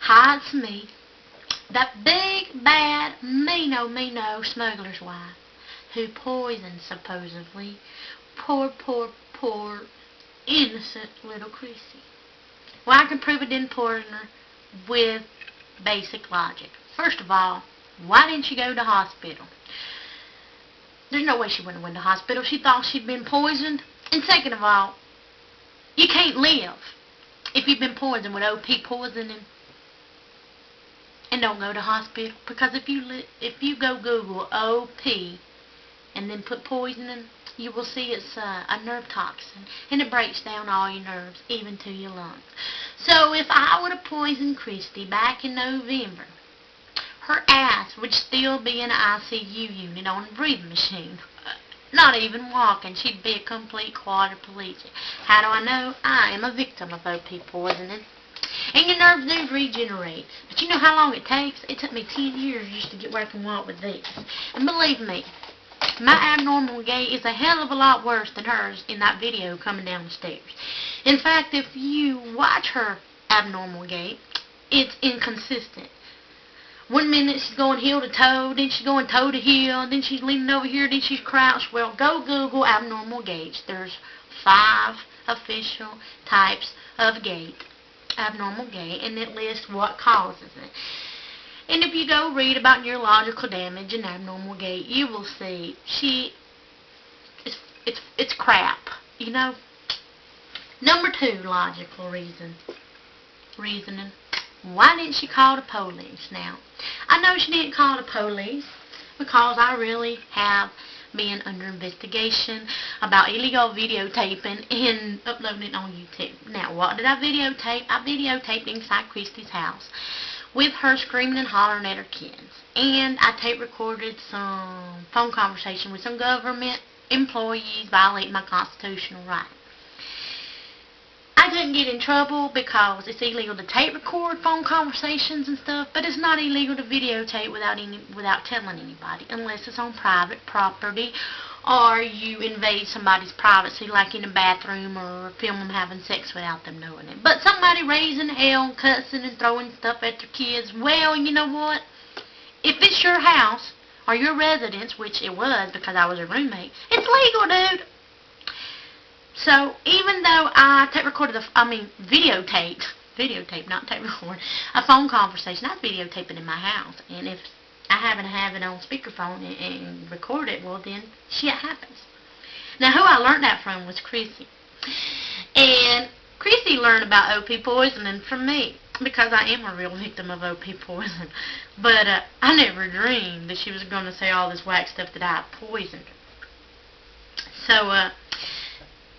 Hi, it's me. That big, bad, mean-o smuggler's wife who poisoned, supposedly, poor, innocent little Chrissy. Well, I can prove it didn't poison her with basic logic. First of all, why didn't she go to the hospital? There's no way she wouldn't have went to the hospital. She thought she'd been poisoned. And second of all, you can't live if you've been poisoned with OP poisoning and don't go to hospital. Because if you go Google OP and then put poisoning, you will see it's a nerve toxin, and it breaks down all your nerves, even to your lungs. So if I would have poisoned Christy back in November, her ass would still be in an ICU unit on a breathing machine. Not even walking. She'd be a complete quadriplegic. How do I know? I am a victim of OP poisoning. And your nerves do regenerate. But you know how long it takes? It took me 10 years just to get where I can walk with this. And believe me, my abnormal gait is a hell of a lot worse than hers in that video coming down the stairs. In fact, if you watch her abnormal gait, it's inconsistent. One minute she's going heel to toe, then she's going toe to heel, then she's leaning over here, then she's crouched. Well, go Google abnormal gaits. There's 5 official types of gait, abnormal gait, and it lists what causes it. And if you go read about neurological damage and abnormal gait, you will see it's crap, you know. Number 2 logical reasoning. Why didn't she call the police? Now, I know she didn't call the police because I really have been under investigation about illegal videotaping and uploading it on YouTube. Now, what did I videotape? I videotaped inside Christy's house with her screaming and hollering at her kids. And I tape recorded some phone conversation with some government employees violating my constitutional right. I didn't get in trouble because it's illegal to tape record phone conversations and stuff, but it's not illegal to videotape without telling anybody, unless it's on private property or you invade somebody's privacy, like in a bathroom, or film them having sex without them knowing it. But somebody raising hell, cussing and throwing stuff at their kids, well, you know what? If it's your house or your residence, which it was because I was a roommate, it's legal, dude. So, even though I videotaped, not tape record, a phone conversation, I was videotaping in my house. And if I happen to have it on speakerphone and record it, well then, shit happens. Now, who I learned that from was Chrissy. And Chrissy learned about OP poisoning from me, because I am a real victim of OP poison. But I never dreamed that she was going to say all this whack stuff that I poisoned her. So,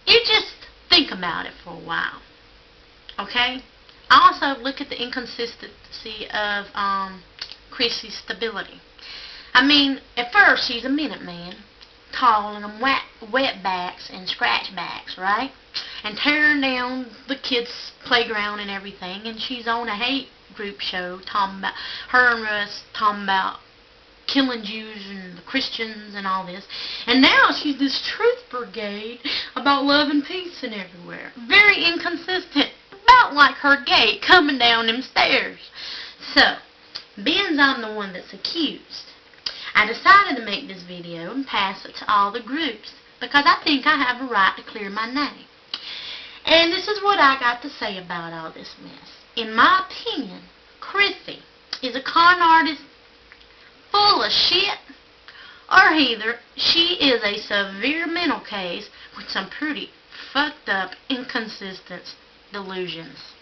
you just think about it for a while, okay? Also, look at the inconsistency of Chrissy's stability. I mean, at first, she's a Minuteman, calling them wetbacks and scratchbacks, right? And tearing down the kids' playground and everything, and she's on a hate group show talking about, her and Russ talking about killing Jews and the Christians and all this. And now she's this truth brigade about love and peace and everywhere. Very inconsistent. About like her gate coming down them stairs. So, being I'm the one that's accused, I decided to make this video and pass it to all the groups because I think I have a right to clear my name. And this is what I got to say about all this mess. In my opinion, Chrissy is a con artist full of shit, or either she is a severe mental case with some pretty fucked up, inconsistent delusions.